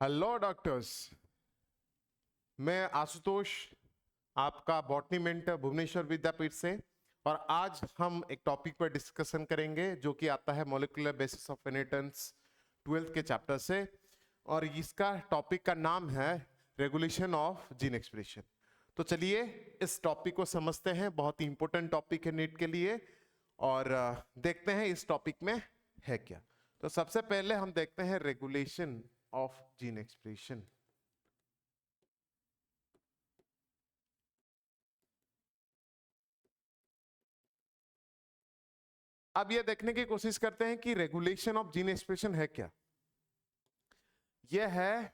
Hello doctors. मैं आशुतोष, आपका botany mentor Bhubaneswar विद्यापीठ से। और आज हम एक टॉपिक पर डिस्कशन करेंगे जो कि आता है molecular basis of inheritance 12th के चैप्टर से। और इसका टॉपिक का नाम है रेगुलेशन ऑफ जीन एक्सप्रेशन। तो चलिए इस टॉपिक को समझते हैं। बहुत ही इंपॉर्टेंट टॉपिक है नीट के लिए। और देखते हैं इस टॉपिक में है क्या। तो सबसे पहले हम देखते हैं रेगुलेशन ऑफ जीन एक्सप्रेशन। अब यह देखने की कोशिश करते हैं कि रेगुलेशन ऑफ जीन एक्सप्रेशन है क्या। यह है,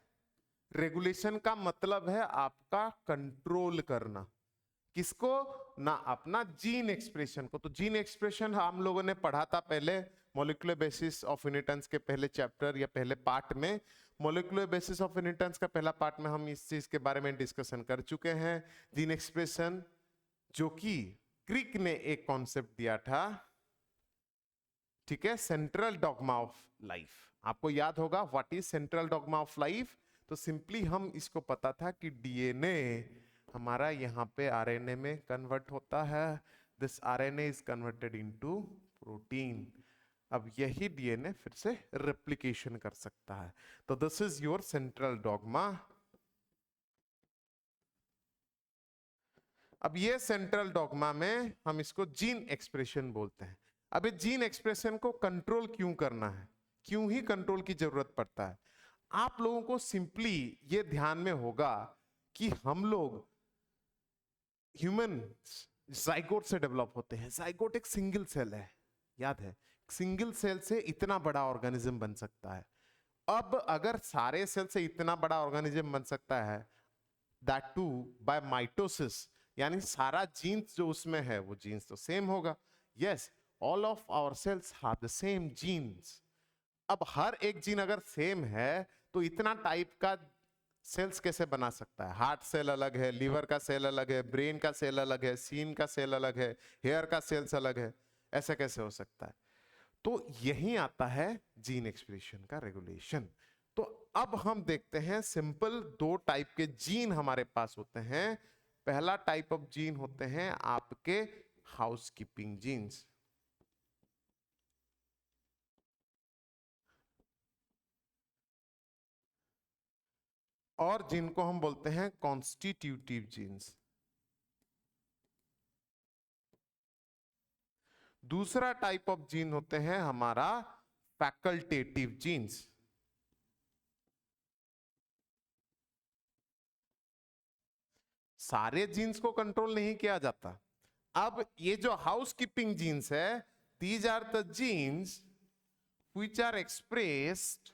रेगुलेशन का मतलब है आपका कंट्रोल करना। किसको? ना अपना जीन एक्सप्रेशन को। तो जीन एक्सप्रेशन हम लोगों ने पढ़ा था पहले मॉलिक्यूलर बेसिस ऑफ इनहेरिटेंस के पहले चैप्टर या पहले पार्ट में। मॉलिक्यूलर बेसिस ऑफ इनहेरिटेंस का पहला पार्ट में हम इस चीज के बारे में डिस्कशन कर चुके हैं। जीन एक्सप्रेशन, जो कि क्रिक ने एक कॉन्सेप्ट दिया था, ठीक है, सेंट्रल डॉग्मा ऑफ लाइफ। आपको याद होगा what is central dogma of life. तो सिंपली हम इसको पता था कि डीएनए हमारा यहाँ पे आरएनए में कन्वर्ट होता है। This RNA is converted into protein. अब यही डीएनए फिर से रेप्लिकेशन कर सकता है। तो this is your central dogma. अब ये सेंट्रल डॉग्मा में हम इसको जीन एक्सप्रेशन बोलते हैं। अब इस जीन एक्सप्रेशन को कंट्रोल क्यों करना है, क्यों ही कंट्रोल की जरूरत पड़ता है? आप लोगों को सिंपली ये ध्यान में होगा कि हम लोग ह्यूमन जाइगोट से डेवलप होते हैं। जाइगोट एक सिंगल सेल है, याद है? सिंगल सेल से इतना बड़ा ऑर्गेनिज्म बन सकता है। अब अगर सारे सेल से इतना बड़ा ऑर्गेनिज्म बन सकता है, दैट टू बाय माइटोसिस, यानी सारा जीन्स जो उसमें है वो जीन्स तो सेम होगा। Yes, all of our cells have the same genes. अब हर एक जीन अगर सेम है तो इतना टाइप का सेल्स कैसे बना सकता है? हार्ट सेल अलग है, लीवर का सेल अलग है, ब्रेन का सेल अलग है, सीन का सेल अलग है, हेयर का सेल्स अलग है। ऐसा कैसे हो सकता है? तो यही आता है जीन एक्सप्रेशन का रेगुलेशन। तो अब हम देखते हैं सिंपल दो टाइप के जीन हमारे पास होते हैं। पहला टाइप ऑफ जीन होते हैं आपके हाउसकीपिंग जीन्स, और जिनको हम बोलते हैं कॉन्स्टिट्यूटिव जीन्स। दूसरा टाइप ऑफ जीन होते हैं हमारा फैकल्टेटिव जीन्स। सारे जीन्स को कंट्रोल नहीं किया जाता। अब ये जो हाउसकीपिंग जीन्स है, these are the genes which are expressed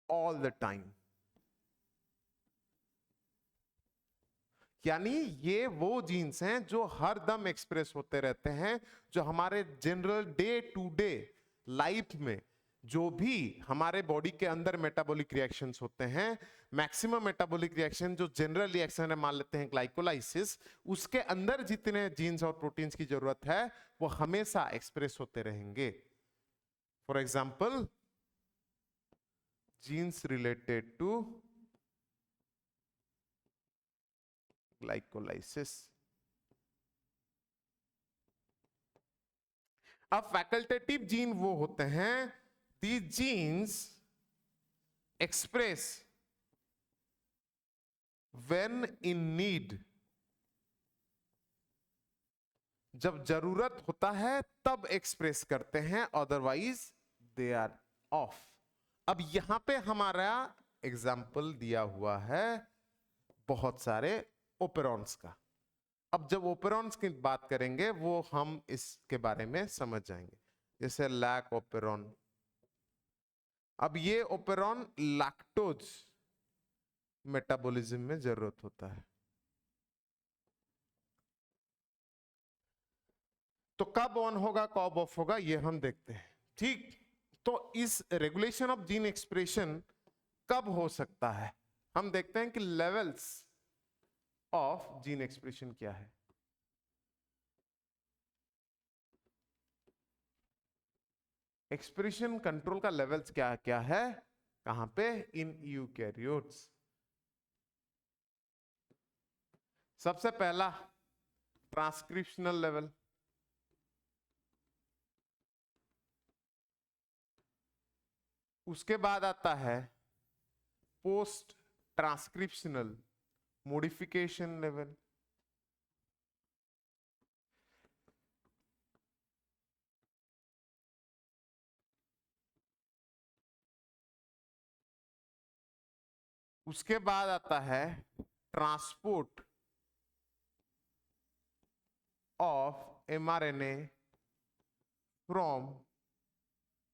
all the time। यानी ये वो जीन्स हैं जो हर दम एक्सप्रेस होते रहते हैं, जो हमारे general day to day life में जो भी हमारे बॉडी के अंदर मेटाबॉलिक रिएक्शंस होते हैं, मैक्सिमम मेटाबॉलिक रिएक्शन जो जनरल रिएक्शन है, मान लेते हैं ग्लाइकोलाइसिस, उसके अंदर जितने जीन्स और प्रोटीन्स की जरूरत है वो हमेशा एक्सप्रेस होते रहेंगे। For example, genes related to glycolysis. अब फैकल्टेटिव जीन वो होते हैं, the genes express when in need. जब जरूरत होता है तब एक्सप्रेस करते हैं, अदरवाइज दे आर ऑफ। अब यहां पे हमारा एग्जाम्पल दिया हुआ है बहुत सारे ओपेरॉन्स का। अब जब ओपेरॉन्स की बात करेंगे वो हम इसके बारे में समझ जाएंगे। जैसे लैक ओपेरॉन। अब ये ओपेरॉन लैक्टोज मेटाबॉलिज्म में जरूरत होता है। तो कब ऑन होगा कब ऑफ होगा ये हम देखते हैं, ठीक। तो इस रेगुलेशन ऑफ जीन एक्सप्रेशन कब हो सकता है, हम देखते हैं कि लेवल्स ऑफ जीन एक्सप्रेशन क्या है। एक्सप्रेशन कंट्रोल का लेवल्स क्या क्या है, कहां पे, इन यूकैरियोट्स। सबसे पहला ट्रांसक्रिप्शनल लेवल, उसके बाद आता है पोस्ट ट्रांसक्रिप्शनल मॉडिफिकेशन लेवल, उसके बाद आता है transport of mRNA from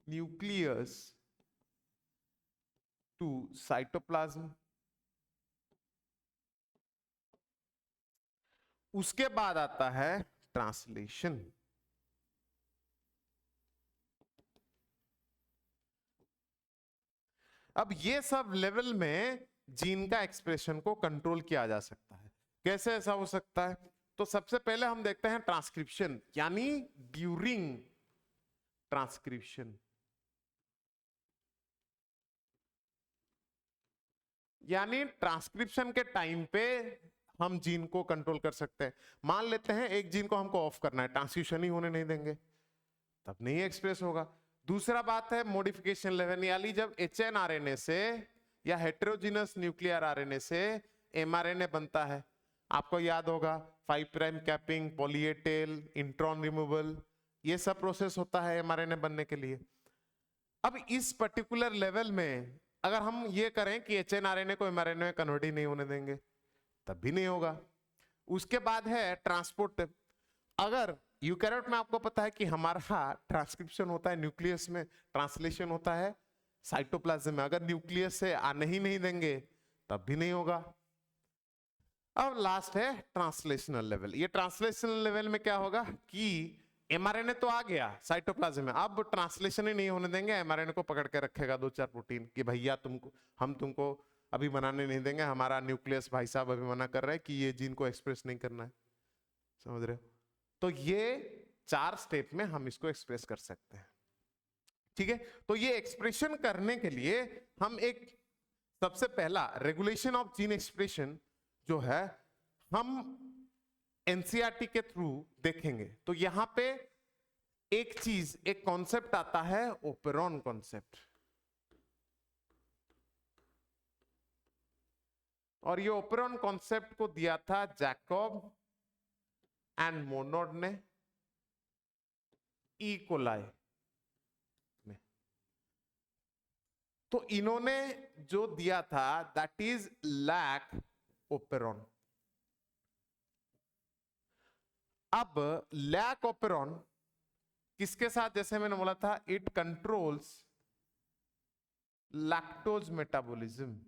nucleus to cytoplasm, उसके बाद आता है ट्रांसलेशन। अब ये सब लेवल में जीन का एक्सप्रेशन को कंट्रोल किया जा सकता है। कैसे ऐसा हो सकता है? तो सबसे पहले हम देखते हैं ट्रांसक्रिप्शन, यानी ड्यूरिंग ट्रांसक्रिप्शन, यानी ट्रांसक्रिप्शन के टाइम पे हम जीन को कंट्रोल कर सकते हैं। मान लेते हैं एक जीन को हमको ऑफ करना है, ट्रांसक्रिप्शन ही होने नहीं देंगे, तब नहीं एक्सप्रेस होगा। दूसरा बात है मॉडिफिकेशन लेवल, यानी जब एचएनआरएनए से या हेटेरोजीनस न्यूक्लियर आरएनए से एमआरएनए बनता है, आपको याद होगा 5 prime capping, poly A tail, intron removal, ये सब प्रोसेस होता है एमआरएनए बनने के लिए। अब इस पर्टिकुलर लेवल में अगर हम ये करें कि एचएनआरएनए को एमआरएनए में कन्वर्ट ही नहीं होने देंगे, तब भी नहीं होगा। उसके बाद है ट्रांसपोर्ट। अगर यूकैरियोट में आपको पता है कि हमारा ट्रांसक्रिप्शन होता है न्यूक्लियस में, ट्रांसलेशन होता है साइटोप्लाज्म में, अगर न्यूक्लियस से आने ही नहीं देंगे तब भी नहीं होगा। अब लास्ट है ट्रांसलेशनल लेवल। ये ट्रांसलेशनल लेवल में क्या होगा कि एमआरएनए तो आ गया साइटोप्लाज्म में, अब ट्रांसलेशन ही नहीं होने देंगे, एमआरएनए को पकड़ के रखेगा 2-4 प्रोटीन कि भैया हम तुमको अभी बनाने नहीं देंगे, हमारा न्यूक्लियस भाई साहब अभी मना कर रहा है कि ये जीन को एक्सप्रेस नहीं करना है। समझ रहे हो? तो ये 4 स्टेप में हम इसको एक्सप्रेस कर सकते हैं। ठीक है, तो ये एक्सप्रेशन करने के लिए हम एक सबसे पहला रेगुलेशन ऑफ जीन एक्सप्रेशन जो है हम एनसीईआरटी के थ्रू देखेंगे। तो यहां पे एक चीज, एक कॉन्सेप्ट आता है ओपेरॉन कॉन्सेप्ट, और ये ओपेरॉन कॉन्सेप्ट को दिया था जैकब एंड मोनोड ने ई कोलाई में। तो इन्होंने जो दिया था दैट इज लैक ओपेरॉन। अब लैक ओपेरॉन किसके साथ, जैसे मैंने बोला था, इट कंट्रोल्स लैक्टोज मेटाबॉलिज्म।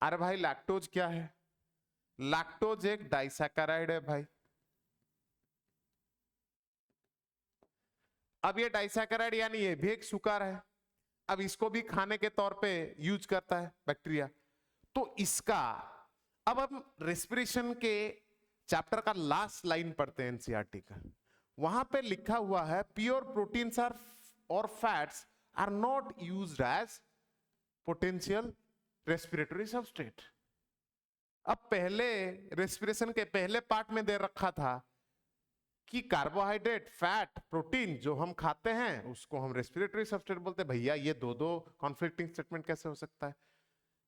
अरे भाई लैक्टोज क्या है? लैक्टोज एक डाइसैकेराइड है भाई। अब ये डाइसैकेराइड यानी ये भी एक सुकार है, अब इसको भी खाने के तौर पे यूज करता है बैक्टीरिया। तो इसका अब हम रेस्पिरेशन के चैप्टर का लास्ट लाइन पढ़ते हैं एनसीईआरटी का, वहां पे लिखा हुआ है प्योर प्रोटीन्स आर और fats are not used as potential respiratory substrate. अब पहले रेस्पिरेशन के पहले पार्ट में दे रखा था कि कार्बोहाइड्रेट, फैट, प्रोटीन जो हम खाते हैं उसको हम रेस्पिरेटरी सबस्ट्रेट बोलते हैं। भैया ये दो कॉन्फ्लिक्टिंग स्टेटमेंट कैसे हो सकता है?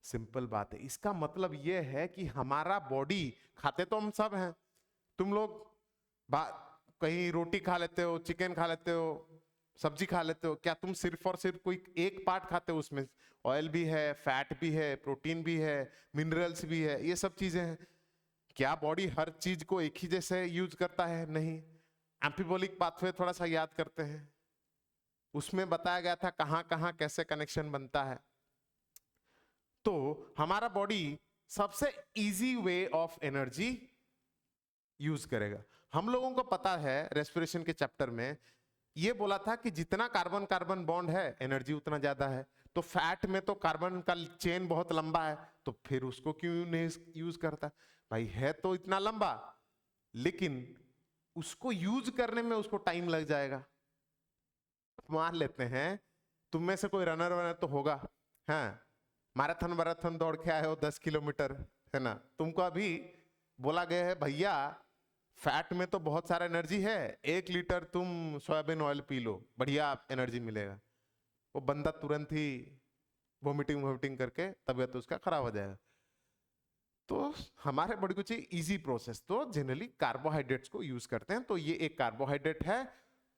सिंपल बात है, इसका मतलब ये है कि हमारा बॉडी, खाते तो हम सब हैं, तुम लोग कहीं रोटी खा लेते हो, चिकन खा लेते हो, सब्जी खा लेते हो, क्या तुम सिर्फ और सिर्फ कोई एक पार्ट खाते हो? उसमें ऑयल भी है, फैट भी है, प्रोटीन भी है, मिनरल्स भी है, ये सब चीजें हैं। क्या बॉडी हर चीज को एक ही जैसे यूज करता है? नहीं। एम्फीबोलिक पाथवे थोड़ा सा याद करते हैं, उसमें बताया गया था कहां कहां कैसे कनेक्शन बनता है। तो हमारा बॉडी सबसे easy way of energy use करेगा। हम लोगों को पता है रेस्पिरेशन के चैप्टर में ये बोला था कि जितना कार्बन कार्बन बॉन्ड है एनर्जी उतना ज्यादा है। तो फैट में तो कार्बन का चेन बहुत लंबा है, तो फिर उसको क्यों नहीं यूज करता? भाई है तो इतना लंबा, लेकिन उसको यूज करने में उसको टाइम लग जाएगा। मान लेते हैं तुम में से कोई रनर वनर तो होगा, हाँ, मैराथन मैराथन दौड़ के आए हो 10 किलोमीटर, है ना, तुमको अभी बोला गया है भैया फैट में तो बहुत सारा एनर्जी है, 1 लीटर तुम सोयाबीन ऑयल पी लो, बढ़िया एनर्जी मिलेगा। वो बंदा तुरंत ही वोमिटिंग वोमिटिंग करके तबीयत उसका खराब हो जाएगा। तो हमारे बॉडी को चाहिए इजी प्रोसेस, तो जनरली कार्बोहाइड्रेट्स को यूज करते हैं। तो ये एक कार्बोहाइड्रेट है।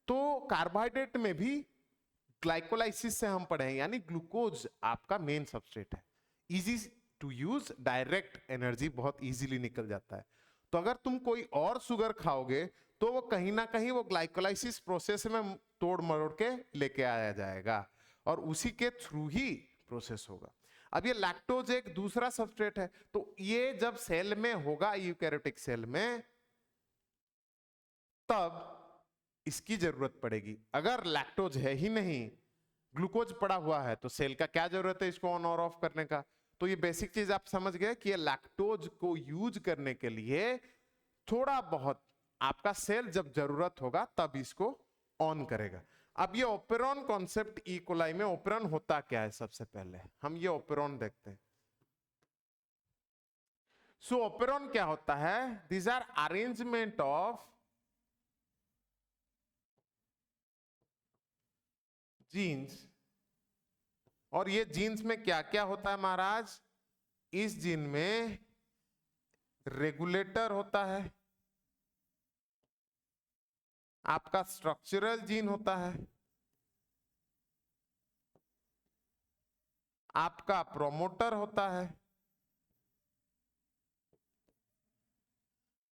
तो कार्बोहाइड्रेट में भी ग्लाइकोलाइसिस से हम पढ़े हैं, यानी ग्लूकोज आपका मेन सबस्ट्रेट है, easy to use, direct energy बहुत इजीली निकल जाता है। तो अगर तुम कोई और शुगर खाओगे तो वो कहीं ना कहीं वो ग्लाइकोलाइसिस प्रोसेस में तोड़ मरोड़ के लेके आया जाएगा और उसी के थ्रू ही प्रोसेस होगा। अब ये लैक्टोज एक दूसरा सबस्ट्रेट है, तो ये जब सेल में होगा यूकैरियोटिक सेल में तब इसकी जरूरत पड़ेगी। अगर लैक्टोज है ही नहीं, ग्लूकोज पड़ा हुआ है, तो सेल का क्या जरूरत है इसको ऑन और ऑफ करने का। तो ये बेसिक चीज आप समझ गए कि ये लैक्टोज को यूज करने के लिए थोड़ा बहुत आपका सेल जब जरूरत होगा तब इसको ऑन करेगा। अब ये ओपेरॉन कॉन्सेप्ट ई कोलाई में ओपेरॉन होता क्या है, सबसे पहले हम ये ओपेरॉन देखते हैं। सो ओपेरॉन क्या होता है, these are arrangement of genes. और ये जीन्स में क्या क्या होता है महाराज, इस जीन में रेगुलेटर होता है, आपका स्ट्रक्चरल जीन होता है, आपका प्रोमोटर होता है,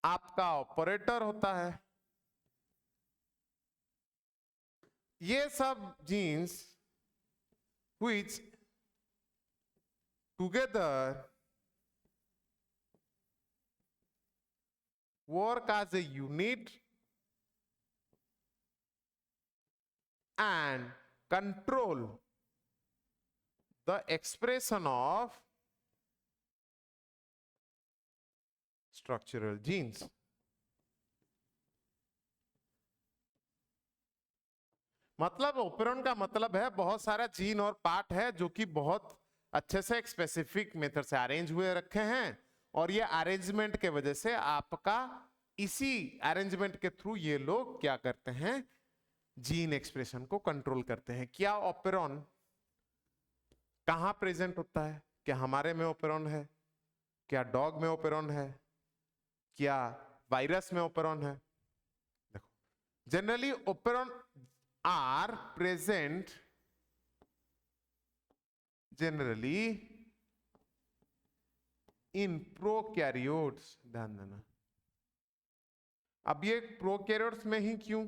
आपका ऑपरेटर होता है। ये सब jeans which together work as a unit and control the expression of structural genes. मतलब ओपेरॉन का मतलब है बहुत सारा जीन और पार्ट है जो कि बहुत अच्छे से एक स्पेसिफिक मेथड से अरेंज हुए रखे हैं, और ये अरेंजमेंट के वजह से आपका इसी अरेंजमेंट के थ्रू ये लोग क्या करते हैं, जीन एक्सप्रेशन को कंट्रोल करते हैं। क्या ओपेरॉन कहां प्रेजेंट होता है, क्या हमारे में ओपेरॉन है, क्या डॉग में ओपेरॉन है, क्या वायरस में ओपेरॉन है। देखो generally operon are present generally in prokaryotes, ध्यान देना। अब ये प्रोकैरियोट्स में ही क्यों,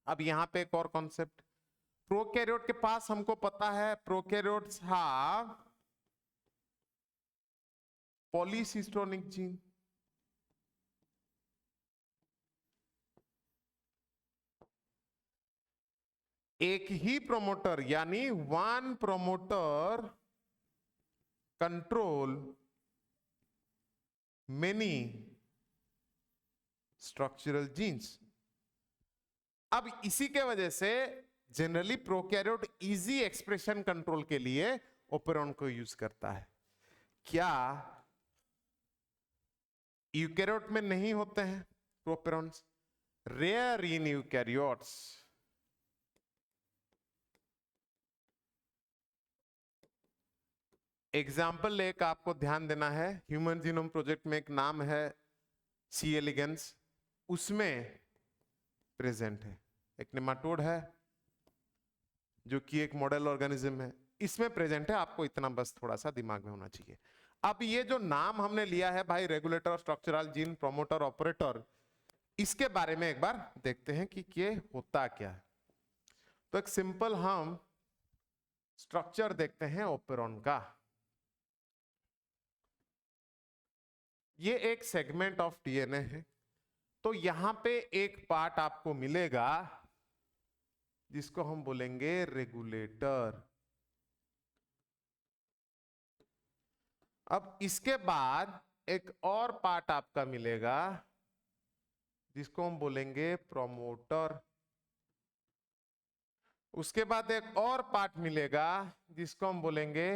अब यहां पे एक और कॉन्सेप्ट, प्रोकैरियोट के पास हमको पता है प्रोकैरियोट्स हैव पॉलीसिस्टोनिक जीन। एक ही प्रोमोटर यानी one promoter control many structural genes. अब इसी के वजह से generally prokaryote easy expression control के लिए ओपेरॉन को यूज करता है। क्या यूकैरियोट में नहीं होते हैं प्रोपेरॉन्स, रेयर इन यूकैरियोट्स। एग्जाम्पल एक आपको ध्यान देना है, ह्यूमन जीनोम प्रोजेक्ट में एक नाम है सी एलिगेंस, उसमें प्रेजेंट है। एक नेमाटोड है जो कि एक मॉडल ऑर्गेनिज्म है, इसमें प्रेजेंट है। आपको इतना बस थोड़ा सा दिमाग में होना चाहिए। अब ये जो नाम हमने लिया है भाई, regulator, structural gene, promoter, operator, इसके बारे में एक बार देखते हैं कि ये होता क्या है। तो एक सिंपल हम स्ट्रक्चर देखते हैं ओपेरॉन का। ये एक सेगमेंट ऑफ डीएनए है, तो यहां पे एक पार्ट आपको मिलेगा जिसको हम बोलेंगे रेगुलेटर। अब इसके बाद एक और पार्ट आपका मिलेगा जिसको हम बोलेंगे प्रमोटर। उसके बाद एक और पार्ट मिलेगा जिसको हम बोलेंगे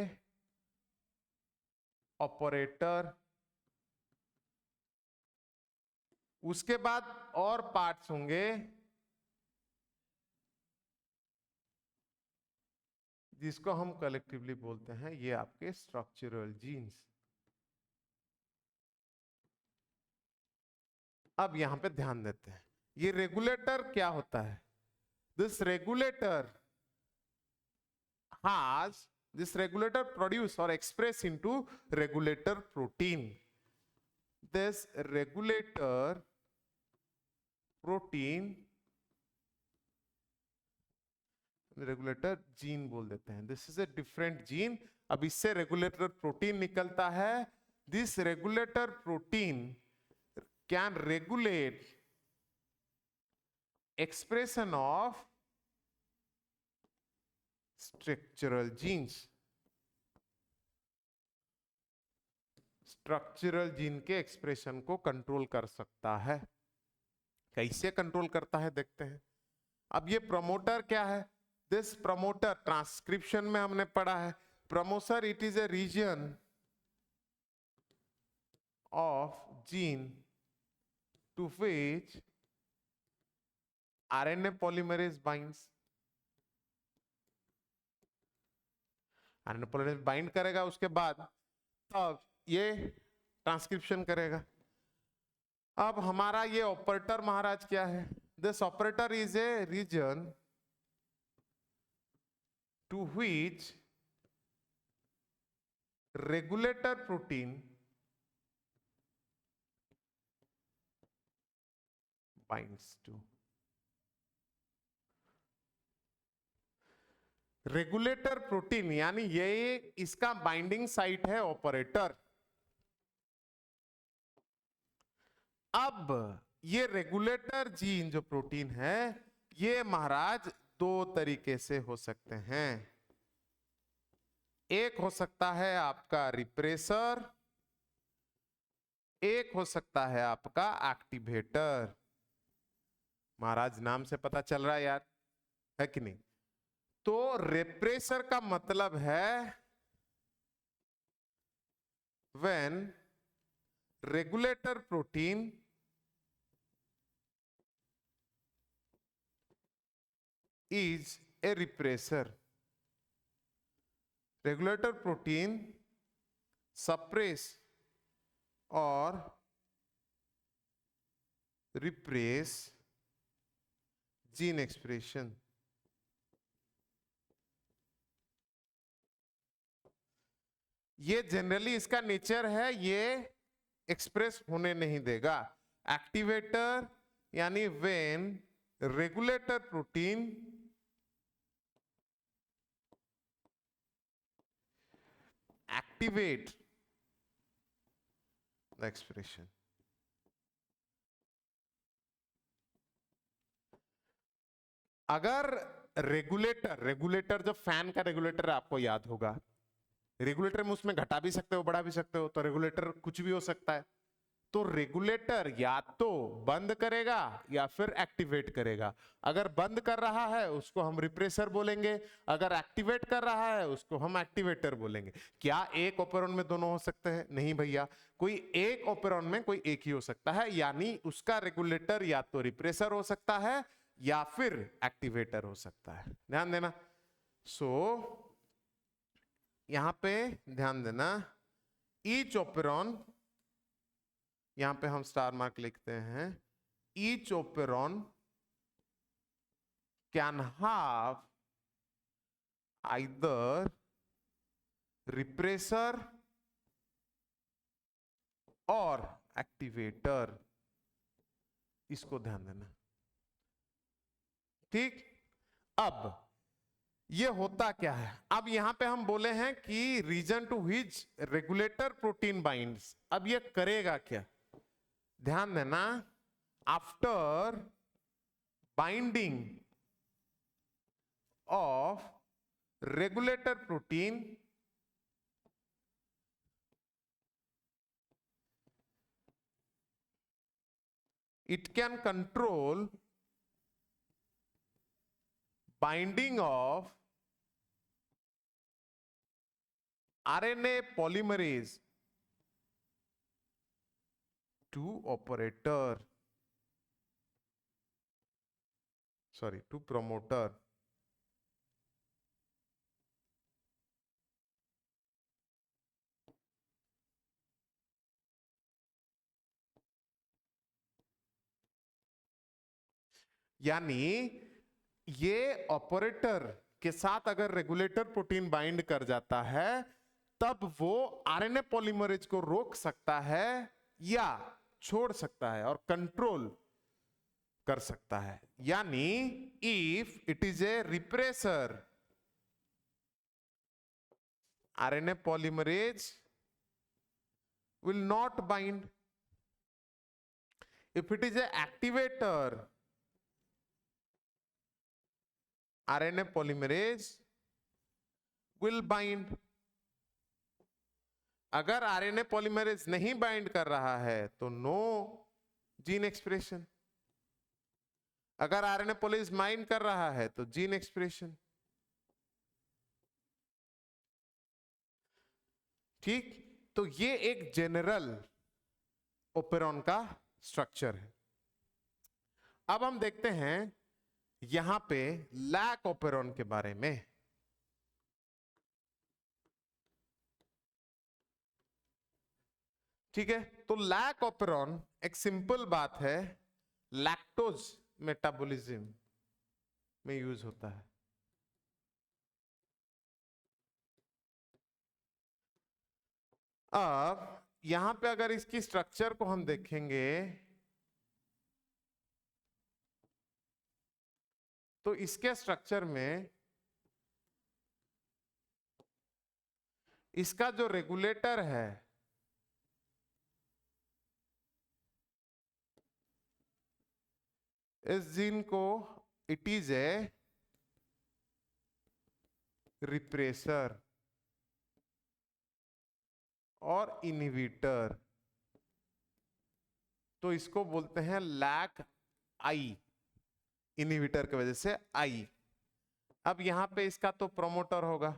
ऑपरेटर। उसके बाद और पार्ट्स होंगे जिसको हम कलेक्टिवली बोलते हैं ये आपके स्ट्रक्चरल जीन्स। अब यहां पे ध्यान देते हैं, ये रेगुलेटर क्या होता है? This regulator has this regulator produce or express into regulator protein. This regulator protein, regulator gene बोल देते हैं, this is a different gene. अब इससे रेगुलेटर प्रोटीन निकलता है। This regulator protein can regulate expression of structural genes. Structural gene के expression को control कर सकता है। कैसे कंट्रोल करता है देखते हैं। अब ये प्रमोटर क्या है? दिस प्रमोटर, ट्रांसक्रिप्शन में हमने पढ़ा है, promoter it is a region of gene to which RNA polymerase binds. RNA polymerase bind करेगा, उसके बाद तब ये ट्रांसक्रिप्शन करेगा। अब हमारा ये ऑपरेटर महाराज क्या है? This operator is a region to which regulator protein binds to। Regulator protein यानी ये इसका बाइंडिंग साइट है ऑपरेटर। अब ये रेगुलेटर जीन जो प्रोटीन है ये महाराज दो तरीके से हो सकते हैं। एक हो सकता है आपका रिप्रेसर, एक हो सकता है आपका एक्टिवेटर। महाराज नाम से पता चल रहा है यार, है कि नहीं? तो रिप्रेसर का मतलब है when regulator protein is a repressor. Regulator protein suppress और रिप्रेस जीन एक्सप्रेशन। ये जनरली इसका नेचर है, ये एक्सप्रेस होने नहीं देगा। एक्टिवेटर यानी when regulator protein activate the expression। अगर रेगुलेटर जो फैन का रेगुलेटर है आपको याद होगा, रेगुलेटर में उसमें घटा भी सकते हो बढ़ा भी सकते हो, तो रेगुलेटर कुछ भी हो सकता है। तो रेगुलेटर या तो बंद करेगा या फिर एक्टिवेट करेगा। अगर बंद कर रहा है उसको हम रिप्रेसर बोलेंगे, अगर एक्टिवेट कर रहा है उसको हम एक्टिवेटर बोलेंगे। क्या एक ऑपरेरॉन में दोनों हो सकते हैं? नहीं भैया, कोई एक ऑपरेरॉन में कोई एक ही हो सकता है, यानी उसका रेगुलेटर या तो रिप्रेसर हो सकता है या फिर एक्टिवेटर हो सकता है। ध्यान देना। यहां पे ध्यान देना, ईच ऑपरेरॉन, यहां पे हम स्टार मार्क लिखते हैं, each operon can have either repressor or activator. इसको ध्यान देना, ठीक। अब ये होता क्या है? अब यहां पे हम बोले हैं कि region to which regulator protein binds. अब ये करेगा क्या? ध्यान देना, after binding of regulator protein It can control binding of RNA polymerase to operator, sorry, to promoter. यानी ये ऑपरेटर के साथ अगर रेगुलेटर प्रोटीन बाइंड कर जाता है तब वो आरएनए पॉलीमरेज को रोक सकता है या छोड़ सकता है और कंट्रोल कर सकता है। यानी if it is A repressor, RNA polymerase will not bind. If it is a activator, RNA polymerase will bind. अगर आरएनए पॉलीमरेज नहीं बाइंड कर रहा है तो नो जीन एक्सप्रेशन, अगर आरएनए पॉलीमरेज बाइंड कर रहा है तो जीन एक्सप्रेशन। ठीक, तो ये एक जनरल ओपेरॉन का स्ट्रक्चर है। अब हम देखते हैं यहां पे लैक ओपेरॉन के बारे में। ठीक है, तो लैक ओपेरॉन एक सिंपल बात है, लैक्टोज मेटाबॉलिज्म में यूज होता है। अब यहां पे अगर इसकी स्ट्रक्चर को हम देखेंगे तो इसके स्ट्रक्चर में इसका जो रेगुलेटर है इस जीन को इट इज ए रिप्रेसर और इनहिबिटर, तो इसको बोलते हैं लैक आई, इनहिबिटर की वजह से आई। अब यहां पे इसका तो प्रोमोटर होगा,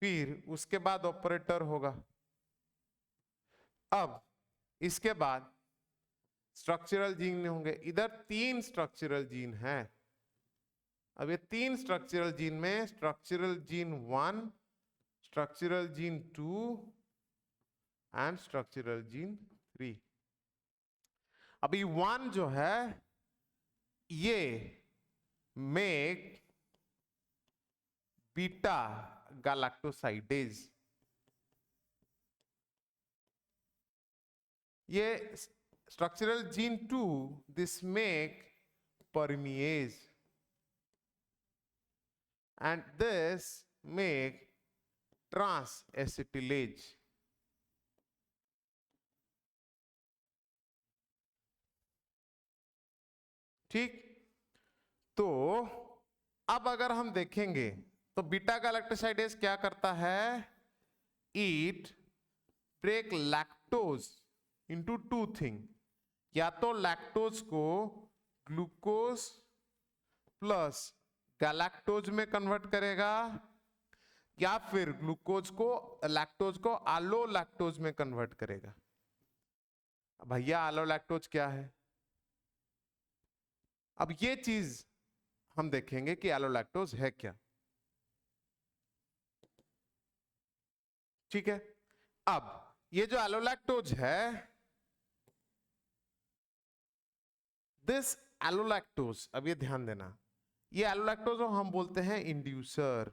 फिर उसके बाद ऑपरेटर होगा, अब इसके बाद स्ट्रक्चरल जीन होंगे। इधर 3 स्ट्रक्चरल जीन हैं। अब ये 3 स्ट्रक्चरल जीन में structural gene 1, structural gene 2 and structural gene 3। अभी 1 जो है ये मेक बीटा गैलेक्टोसाइडेज, ये structural gene 2 this make परमिएज and this make trans-acetylase। ठीक, तो अब अगर हम देखेंगे तो बीटा गैलेक्टोसाइडेज क्या करता है, it break lactose into 2 thing, या तो लैक्टोज को ग्लूकोज प्लस गैलेक्टोज में कन्वर्ट करेगा या फिर ग्लूकोज को लैक्टोज को आलो लैक्टोज में कन्वर्ट करेगा। भैया आलो लैक्टोज क्या है, अब ये चीज हम देखेंगे कि आलो लैक्टोज है क्या। ठीक है, अब ये जो आलो लैक्टोज है, दिस आलो लैक्टोज, अब ये ध्यान देना, ये एलोलैक्टोज हम बोलते हैं इंड्यूसर।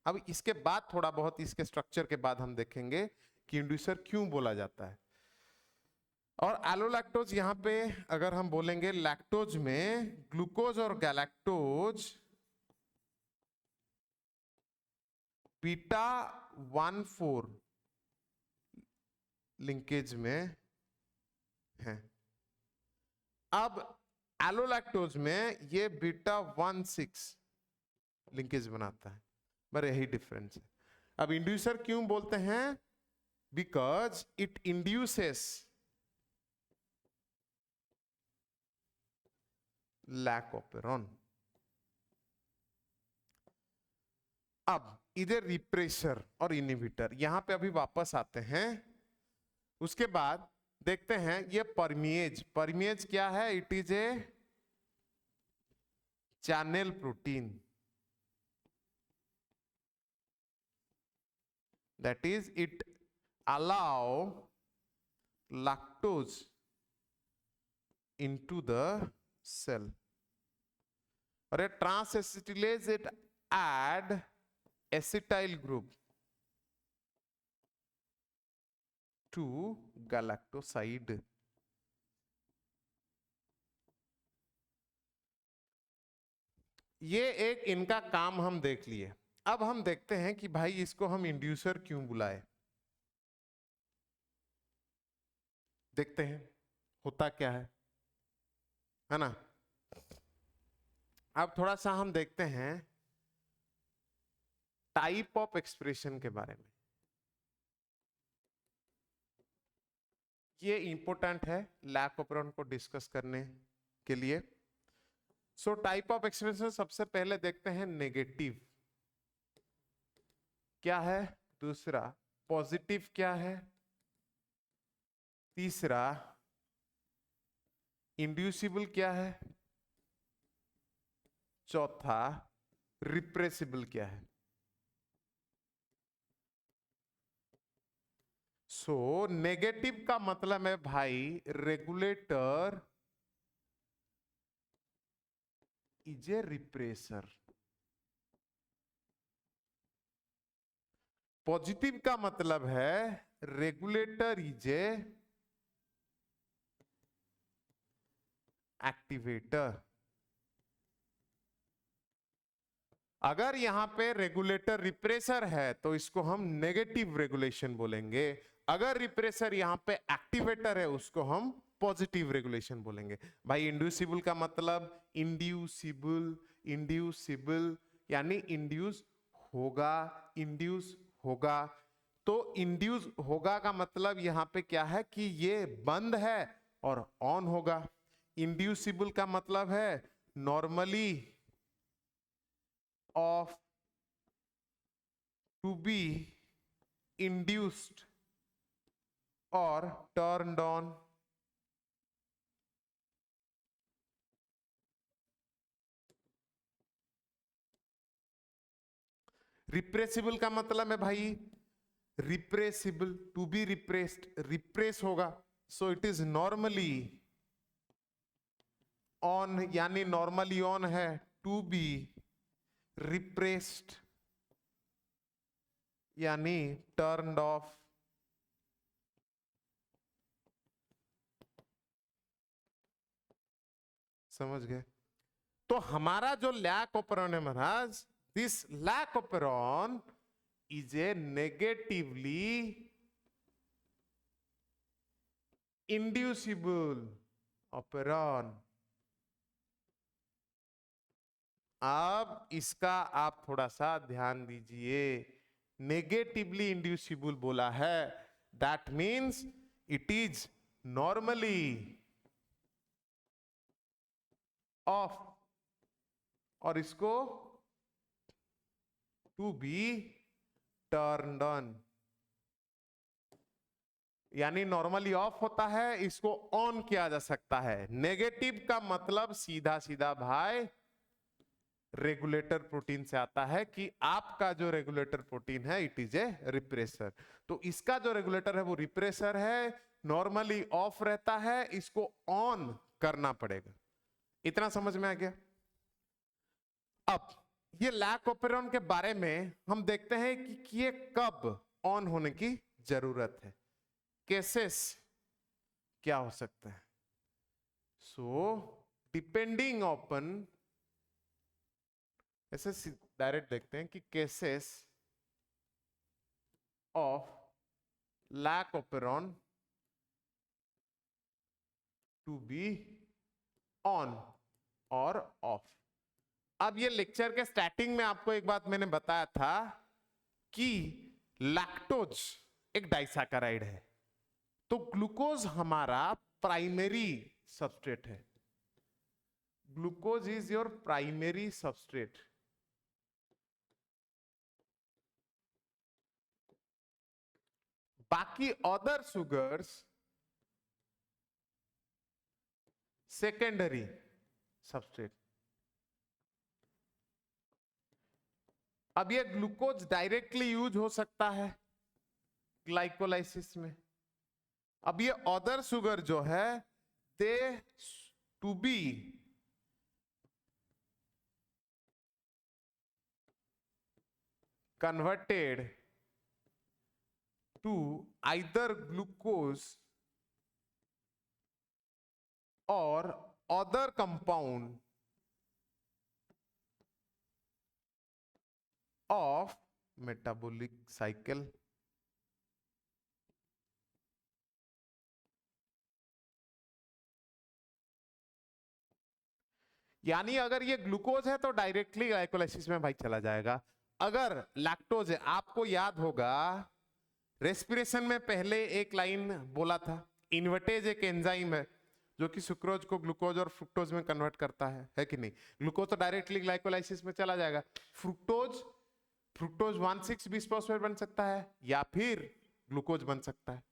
अब इसके बाद थोड़ा बहुत इसके स्ट्रक्चर के बाद हम देखेंगे कि इंड्यूसर क्यों बोला जाता है। और एलोलैक्टोज यहां पे अगर हम बोलेंगे लैक्टोज में ग्लूकोज और गैलेक्टोज बीटा 1,4 लिंकेज में है। अब एलोलैक्टोज में ये बीटा 1,6 लिंकेज बनाता है, पर यही डिफरेंस है। अब इंड्यूसर क्यों बोलते हैं, because it induces lac operon. अब इधर रिप्रेसर और इनहिबिटर, यहां पे अभी वापस आते हैं। उसके बाद देखते हैं ये परमिएज। परमिएज क्या है? It is A channel protein, that is it allow lactose into the cell, और ये trans एसिटिलेज it add acetyl group to galactoside। ये एक इनका काम हम देख लिए। अब हम देखते हैं कि भाई इसको हम इंड्यूसर क्यों बुलाए। देखते हैं होता क्या है ना। अब थोड़ा सा हम देखते हैं टाइप ऑफ एक्सप्रेशन के बारे में। ये इंपॉर्टेंट है लैक ऑपेरॉन को डिस्कस करने के लिए। सो टाइप ऑफ एक्सप्रेशन सबसे पहले देखते हैं नेगेटिव क्या है, दूसरा पॉजिटिव क्या है, तीसरा इंड्यूसिबल क्या है, चौथा रिप्रेसिबल क्या है। सो नेगेटिव का मतलब है भाई regulator is a repressor. Positive का मतलब है रेगुलेटर इज ए एक्टिवेटर। अगर यहां पे रेगुलेटर रिप्रेसर है तो इसको हम नेगेटिव रेगुलेशन बोलेंगे। अगर रिप्रेसर यहां पे एक्टिवेटर है उसको हम पॉजिटिव रेगुलेशन बोलेंगे। भाई इंड्यूसिबल का मतलब इंड्यूसिबल, इंड्यूसिबल यानी इंड्यूस होगा, इंड्यूस होगा। तो इंड्यूस होगा का मतलब यहां पे क्या है कि ये बंद है और ऑन होगा। इंड्यूसिबल का मतलब है normally of to be induced or turned on। Repressible का मतलब है भाई repressible, to be repressed, repress होगा। So it is normally on यानी नॉर्मली ऑन है, टू बी रिप्रेस्ड यानी टर्न्ड ऑफ। समझ गए? तो हमारा जो लैक ऑपेरॉन है महाराज, this lac operon is a negatively inducible operon. अब इसका आप थोड़ा सा ध्यान दीजिए। नेगेटिवली इंड्यूसिबल बोला है, that means it is normally of और इसको टू बी टर्न्ड ऑन यानी नॉर्मली ऑफ होता है, इसको ऑन किया जा सकता है। नेगेटिव का मतलब सीधा सीधा भाई रेगुलेटर प्रोटीन से आता है कि आपका जो रेगुलेटर प्रोटीन है इट इज ए रिप्रेसर। तो इसका जो रेगुलेटर है वो रिप्रेसर है, नॉर्मली ऑफ रहता है, इसको ऑन करना पड़ेगा। इतना समझ में आ गया? अब ये लैक ऑपेरॉन के बारे में हम देखते हैं कि ये कब ऑन होने की जरूरत है, केसेस क्या हो सकते हैं। सो डिपेंडिंग ऑन, ऐसे डायरेक्ट देखते हैं कि cases of lac operon to be on और ऑफ। अब ये लेक्चर के स्टार्टिंग में आपको एक बात मैंने बताया था कि लैक्टोज एक डाइसैकेराइड है, तो ग्लूकोज हमारा प्राइमरी सबस्ट्रेट है। Glucose is your primary substrate. बाकी अदर सुगर्स सेकेंडरी सबस्ट्रेट। अब ये ग्लूकोज डायरेक्टली यूज हो सकता है ग्लाइकोलाइसिस में। अब ये अदर सुगर जो है they to be converted to either glucose or other compound of metabolic cycle। यानी अगर ये ग्लूकोज है तो डायरेक्टली ग्लाइकोलाइसिस में भाई चला जाएगा। अगर लैक्टोज है, आपको याद होगा रेस्पिरेशन में पहले एक लाइन बोला था, इन्वर्टेज एक एंजाइम है जो कि सुक्रोज को ग्लूकोज और फ्रुक्टोज में कन्वर्ट करता है कि नहीं? ग्लूकोज तो डायरेक्टली ग्लाइकोलाइसिस में चला जाएगा। फ्रुक्टोज 1,6 बिस्फोस्फेट बन सकता है या फिर ग्लूकोज बन सकता है।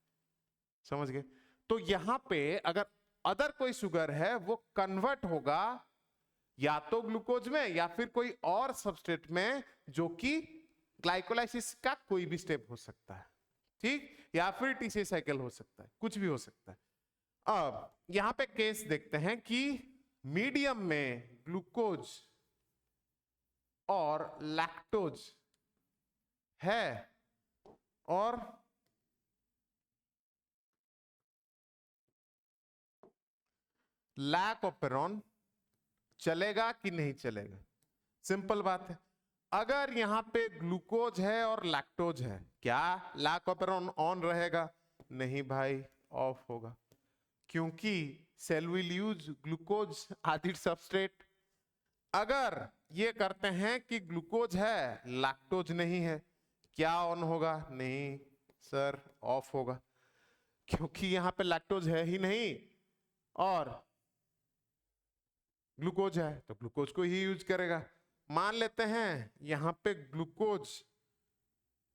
समझ गए? तो यहां पे अगर अदर कोई शुगर है वो कन्वर्ट होगा या तो ग्लूकोज में या फिर कोई और सबस्ट्रेट में, जो कि ग्लाइकोलाइसिस का कोई भी स्टेप हो सकता है, ठीक? या फिर टीसी साइकिल हो सकता है, कुछ भी हो सकता है। अब यहां पे केस देखते हैं कि मीडियम में ग्लूकोज और लैक्टोज है और लैक ऑफ पेरोन, चलेगा कि नहीं चलेगा? सिंपल बात है। अगर यहां पे ग्लूकोज है और लैक्टोज है, क्या लैक ऑफ पेरोन ऑन रहेगा? नहीं भाई, ऑफ होगा, क्योंकि cell will use glucose as its substrate. अगर ये करते हैं कि ग्लूकोज है लैक्टोज नहीं है, क्या ऑन होगा? नहीं सर, ऑफ होगा, क्योंकि यहां पे लैक्टोज है ही नहीं और ग्लूकोज है तो ग्लूकोज को ही यूज करेगा। मान लेते हैं यहां पे ग्लूकोज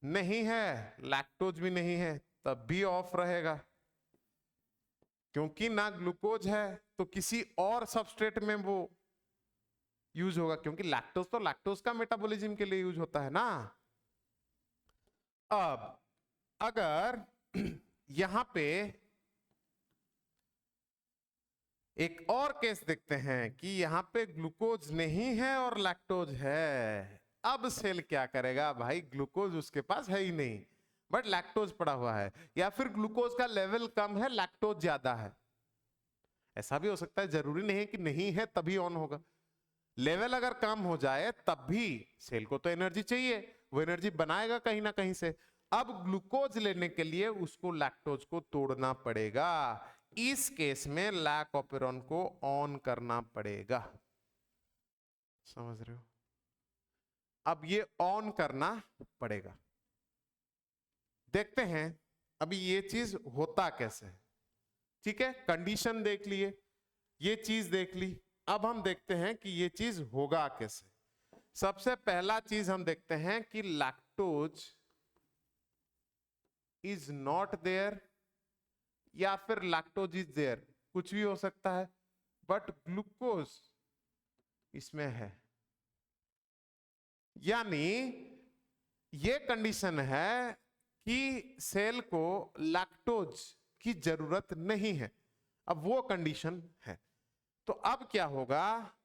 नहीं है, लैक्टोज भी नहीं है, तब भी ऑफ रहेगा, क्योंकि ना ग्लूकोज है तो किसी और सबस्ट्रेट में वो यूज होगा, क्योंकि लैक्टोज तो लैक्टोज का मेटाबॉलिज्म के लिए यूज होता है ना। अब अगर यहां पे एक और केस देखते हैं कि यहां पे ग्लूकोज नहीं है और लैक्टोज है, अब सेल क्या करेगा? भाई ग्लूकोज उसके पास है ही नहीं बट लैक्टोज पड़ा हुआ है, या फिर ग्लूकोज का लेवल कम है, लैक्टोज ज्यादा है। ऐसा भी हो सकता है, जरूरी नहीं है कि नहीं है तभी ऑन होगा। लेवल अगर कम हो जाए तब भी सेल को तो एनर्जी चाहिए, वो एनर्जी बनाएगा कहीं ना कहीं से। अब ग्लूकोज लेने के लिए उसको लैक्टोज को तोड़ना पड़ेगा। इस केस में लैक ऑफ पेरोन को ऑन करना पड़ेगा। समझ रहे हो? अब ये ऑन करना पड़ेगा। देखते हैं अभी ये चीज होता कैसे है। ठीक है, कंडीशन देख लिए, ये चीज देख ली, अब हम देखते हैं कि ये चीज होगा कैसे। सबसे पहला चीज हम देखते हैं कि लैक्टोज इज नॉट देयर या फिर लैक्टोज इज देयर, कुछ भी हो सकता है, बट ग्लूकोज इसमें है। यानी ये कंडीशन है कि सेल को लैक्टोज की जरूरत नहीं है। अब वो कंडीशन है, तो अब क्या होगा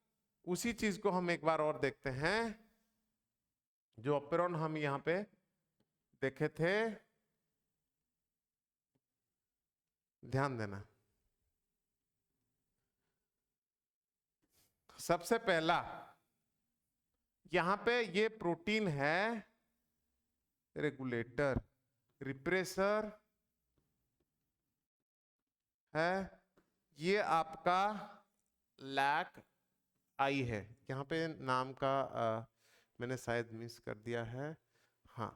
उसी चीज को हम एक बार और देखते हैं, जो ऑपेरॉन हम यहां पे देखे थे, ध्यान देना। सबसे पहला यहां पे ये प्रोटीन है रेगुलेटर, रिप्रेसर है, ये आपका लैक आई है। यहां पे नाम का मैंने शायद मिस कर दिया है, हाँ,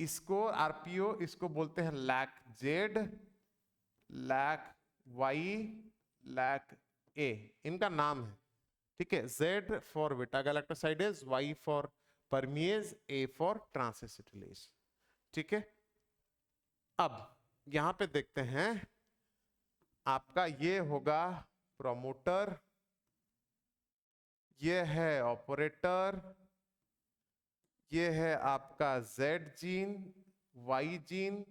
इसको आरपीओ इसको बोलते हैं lac Z, lac Y, lac A, इनका नाम है। ठीक है, Z for beta galactosidase, Y for permease, A for transacetylase. ठीक है, अब यहां पे देखते हैं आपका ये होगा प्रोमोटर, ये है ऑपरेटर, ये है आपका Z gene, Y gene,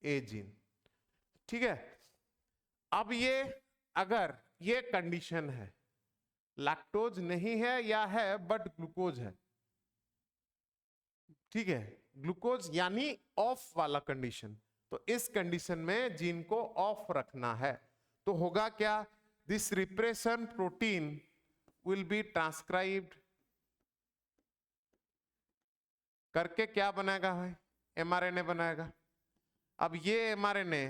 A gene. ठीक है, अब ये अगर ये कंडीशन है, लैक्टोज नहीं है या है बट ग्लूकोज है, ठीक है, ग्लूकोज यानी ऑफ वाला कंडीशन, तो इस कंडीशन में जीन को ऑफ रखना है, तो होगा क्या, this repression protein will be transcribed करके क्या बनाएगा भाई, एमआरएनए बनाएगा। अब ये एमआरएनए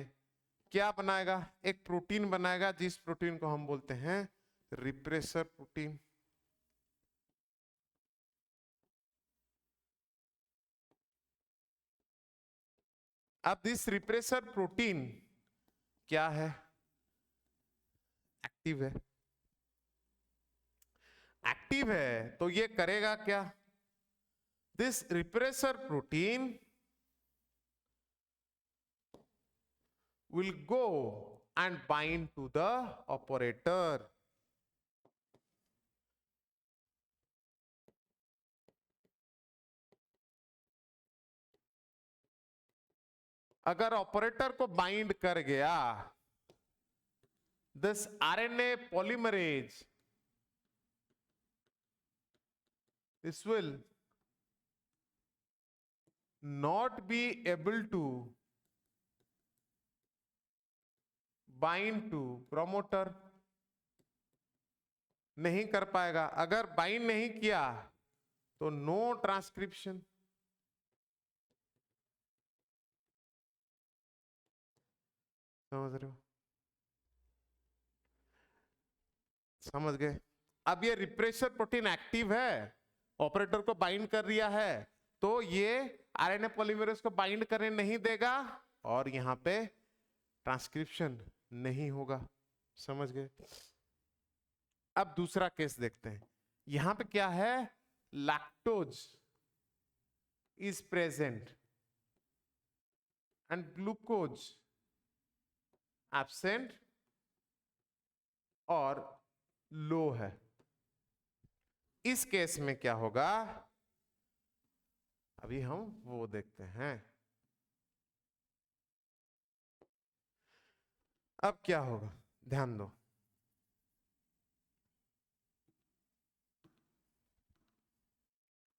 क्या बनाएगा, एक प्रोटीन बनाएगा, जिस प्रोटीन को हम बोलते हैं रिप्रेसर प्रोटीन। अब दिस रिप्रेसर प्रोटीन क्या है, एक्टिव है। एक्टिव है तो ये करेगा क्या, this repressor protein will go and bind to the operator। अगर ऑपरेटर को बाइंड कर गया, this RNA polymerase this will not be able to bind to promoter, नहीं कर पाएगा। अगर बाइंड नहीं किया तो नो ट्रांसक्रिप्शन। समझ रहे हो, समझ गए। अब ये रिप्रेसर प्रोटीन एक्टिव है, ऑपरेटर को बाइंड कर दिया है, तो ये आरएनए पॉलीमरेज को बाइंड करने नहीं देगा और यहां पे ट्रांसक्रिप्शन नहीं होगा। समझ गए। अब दूसरा केस देखते हैं, यहां पे क्या है, lactose is present and glucose absent और लो है। इस केस में क्या होगा, अभी हम वो देखते हैं। अब क्या होगा, ध्यान दो,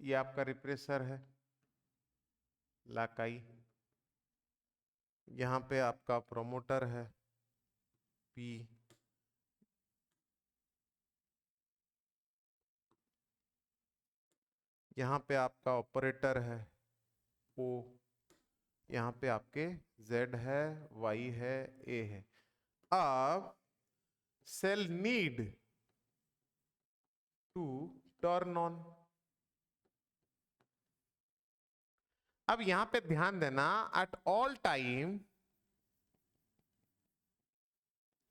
ये आपका रिप्रेसर है लाकाई, यहां पे आपका प्रोमोटर है पी, यहां पे आपका ऑपरेटर है ओ, यहां पे आपके Z है, Y है, A है। अब cell need to turn on. अब यहां पे ध्यान देना, at all time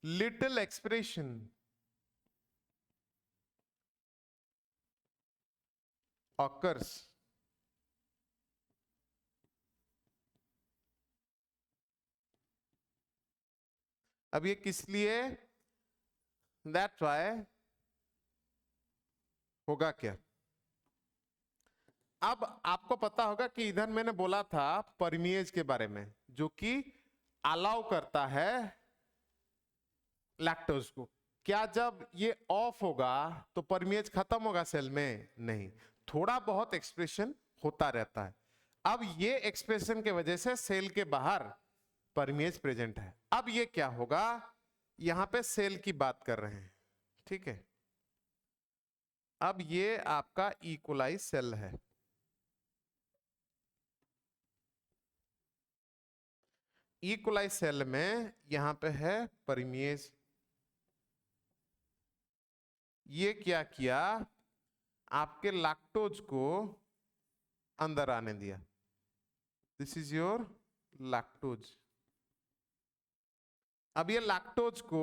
little expression occurs अब ये किस लिए, दैट्स व्हाई होगा क्या। अब आपको पता होगा कि इधर मैंने बोला था परमिएज के बारे में, जो कि अलाउ करता है लैक्टोज को। क्या जब ये ऑफ होगा तो परमिएज खत्म होगा सेल में, नहीं, थोड़ा बहुत एक्सप्रेशन होता रहता है। अब ये एक्सप्रेशन के वजह से सेल के बाहर परमिएज प्रेजेंट है। अब ये क्या होगा, यहां पे सेल की बात कर रहे हैं, ठीक है। अब ये आपका इकोलाई सेल है, इकोलाई सेल में यहां पे है परमिएज, ये क्या किया, आपके लैक्टोज को अंदर आने दिया, दिस इज योर लैक्टोज। अब ये लैक्टोज को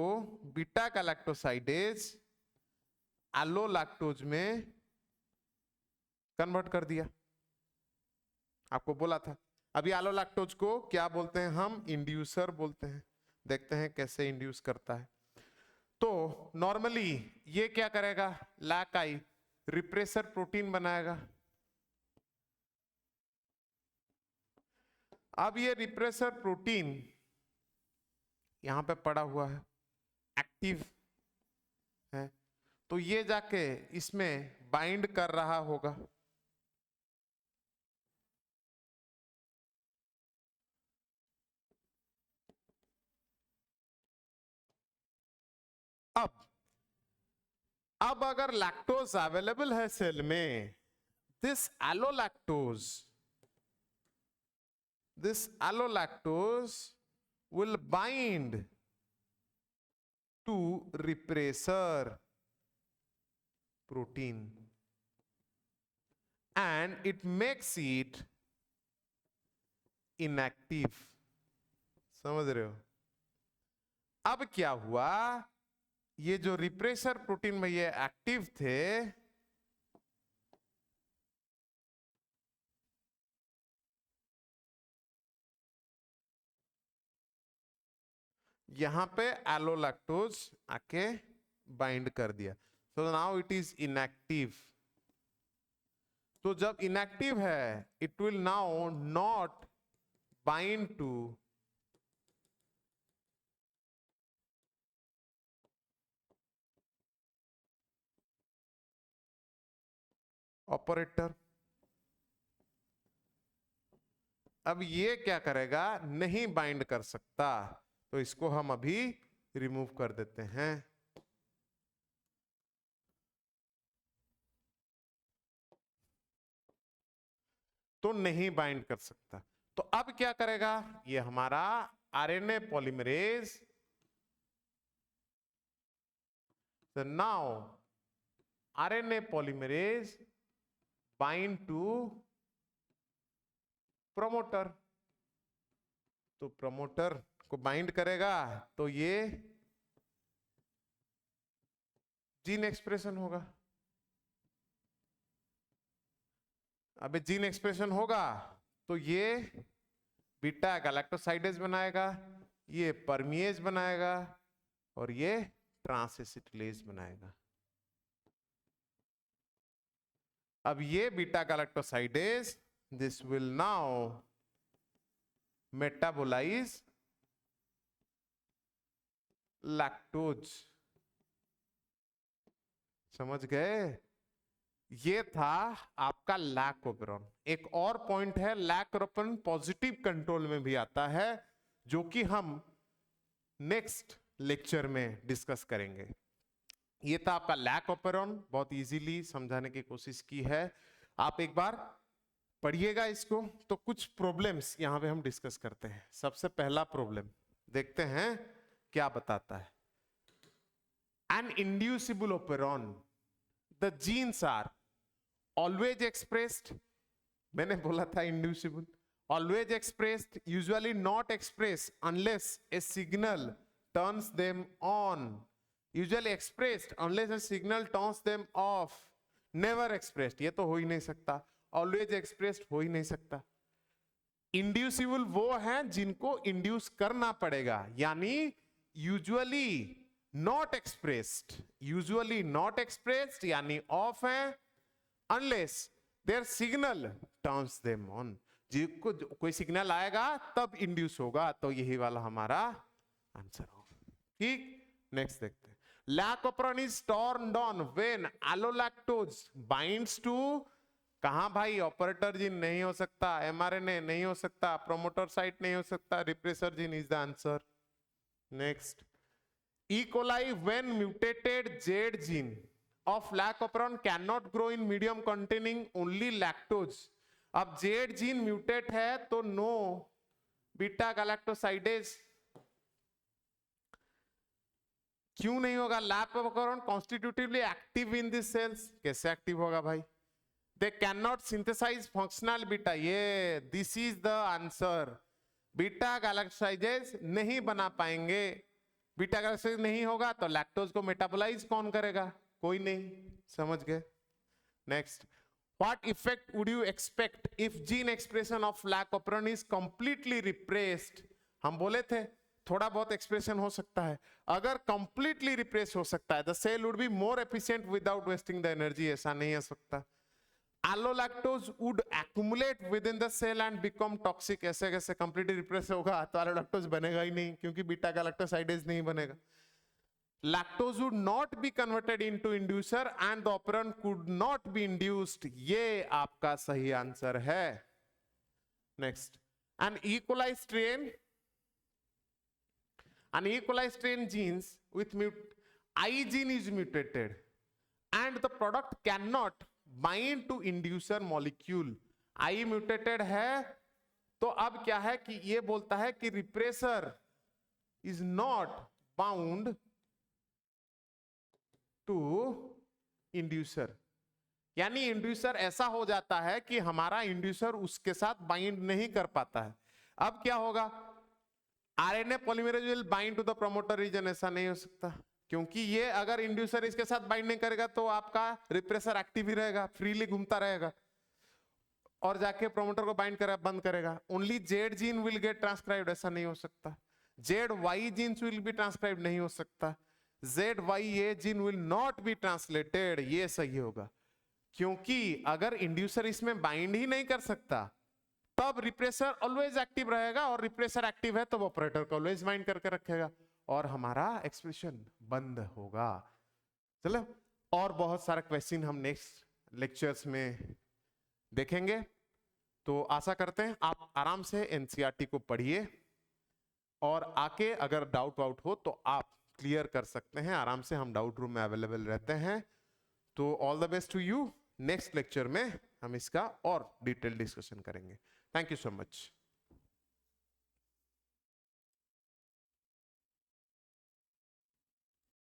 बीटा गैलेक्टोसाइडेज एलोलैक्टोज में कन्वर्ट कर दिया। आपको बोला था। अभी एलोलैक्टोज को क्या बोलते हैं हम? इंड्यूसर बोलते हैं। देखते हैं कैसे इंड्यूस करता है। तो नॉर्मली ये क्या करेगा? लैक-आई रिप्रेसर प्रोटीन बनाएगा। अब ये रिप्रेसर प्रोटीन यहां पे पड़ा हुआ है, एक्टिव है, तो ये जाके इसमें बाइंड कर रहा होगा। अब अगर लैक्टोज अवेलेबल है सेल में, this allolactose will bind to repressor protein and it makes it inactive। समझ रहे हो? अब क्या हुआ? ये जो रिप्रेसर प्रोटीन में ये एक्टिव थे, यहां पे एलोलैक्टोज आके बाइंड कर दिया। So now it is inactive. तो जब इनएक्टिव है, it will now not bind to operator. अब ये क्या करेगा? नहीं बाइंड कर सकता, तो इसको हम अभी रिमूव कर देते हैं। तो नहीं बाइंड कर सकता, तो अब क्या करेगा? ये हमारा RNA polymerase, now RNA polymerase bind to promoter. तो प्रमोटर को बाइंड करेगा तो ये जीन एक्सप्रेशन होगा। अब जीन एक्सप्रेशन होगा तो ये बीटा गैलेक्टोसाइडेज बनाएगा, ये परमिएज बनाएगा और ये ट्रांसएसिटिलेज बनाएगा। अब ये beta galactosidase, this will now metabolize lactose. समझ गए? ये था आपका लैक ओपेरॉन। एक और पॉइंट है, लैक ओपेरॉन पॉजिटिव कंट्रोल में भी आता है, जो कि हम नेक्स्ट लेक्चर में डिस्कस करेंगे। ये था आपका लैक ओपेरॉन, बहुत इजीली समझाने की कोशिश की है। आप एक बार पढ़िएगा इसको। तो कुछ प्रॉब्लम्स यहां पे हम डिस्कस करते हैं। सबसे पहला प्रॉब्लम देखते हैं क्या बताता है। An inducible operon, the genes are always expressed, मैंने बोला था inducible, always expressed, usually not express unless a signal turns them on, usually expressed unless a signal turns them off, never expressed, ये तो हो ही नहीं सकता, ऑलवेज एक्सप्रेस्ड हो ही नहीं सकता। इंड्यूसिबल वो हैं जिनको इंड्यूस करना पड़ेगा, यानी usually not expressed, usually not expressed यानी ऑफ है, unless there signal turns them on, जिसको कोई सिग्नल आएगा तब इंड्यूस होगा। तो यही वाला हमारा आंसर होगा। ठीक, नेक्स्ट देखते हैं। Lac operon is turned on when allolactose binds to, कहां भाई? ऑपरेटर जीन नहीं हो सकता, एमआरएनए नहीं हो सकता, प्रोमोटर साइट नहीं हो सकता, repressor gene is the answer. Next, E. coli when mutated Z gene of lac operon cannot grow in medium containing only lactose। अब Z gene म्यूटेट है तो नो बीटा गैलेक्टोसाइडेज, क्यों नहीं होगा? Lac operon constitutively active in this cells, कैसे active होगा भाई? They can not synthesize functional beta, ये this is the answer. Beta galactosidase नहीं बना पाएंगे, बीटा गैलेक्टोसाइडेज नहीं होगा तो लैक्टोज को मेटाबोलाइज कौन करेगा? कोई नहीं, समझ गए। Next, what effect would you expect if gene expression of lac operon is completely repressed? हम बोले थे थोड़ा बहुत एक्सप्रेशन हो सकता है, अगर कंप्लीटली रिप्रेस हो सकता है, the cell would be more efficient without wasting the energy, ऐसा नहीं हो सकता। Allolactose would accumulate within the cell and become toxic, ऐसे कैसे कंप्लीटली रिप्रेस होगा तो एलोलैक्टोज बनेगा ही नहीं, क्योंकि बीटा गैलेक्टोसाइडेज नहीं बनेगा। Lactose would not be converted into inducer and the operant could not be induced, ये आपका सही आंसर है। Next, an equalize strain, an equalized strain genes with I gene is mutated and the product cannot bind to inducer molecule, I mutated है, तो अब क्या है कि ये बोलता है कि repressor is not bound to inducer, यानी इंड्यूसर ऐसा हो जाता है कि हमारा इंड्यूसर उसके साथ बाइंड नहीं कर पाता है। अब क्या होगा, RNA polymerase will bind to the promoter region, ऐसा नहीं हो सकता, क्योंकि ये अगर इंड्यूसर इसके साथ बाइंड नहीं करेगा तो आपका रिप्रेसर एक्टिव ही रहेगा, फ्रीली घूमता रहेगा और जाके प्रमोटर को बाइंड करेगा, बंद करेगा। Only Z gene will get transcribed, ऐसा नहीं हो सकता। Z Y genes will be transcribed, नहीं हो सकता। Z Y A gene will not be translated, ये सही होगा, क्योंकि अगर इंड्यूसर इसमें बाइंड ही नहीं कर सकता तब रिप्रेसर ऑलवेज एक्टिव रहेगा, और रिप्रेसर एक्टिव है तो ऑपरेटर को ऑलवेज बाइंड करके रखेगा और हमारा एक्सप्रेशन बंद होगा। चलो, और बहुत सारा क्वेश्चन हम नेक्स्ट लेक्चर्स में देखेंगे, तो आशा करते हैं आप आराम से एनसीईआरटी को पढ़िए और आके अगर डाउट वाउट हो तो आप क्लियर कर सकते हैं, आराम से हम डाउट रूम में अवेलेबल रहते हैं। तो all the best to you, next lecture में हम इसका और डिटेल डिस्कशन करेंगे। Thank you so much.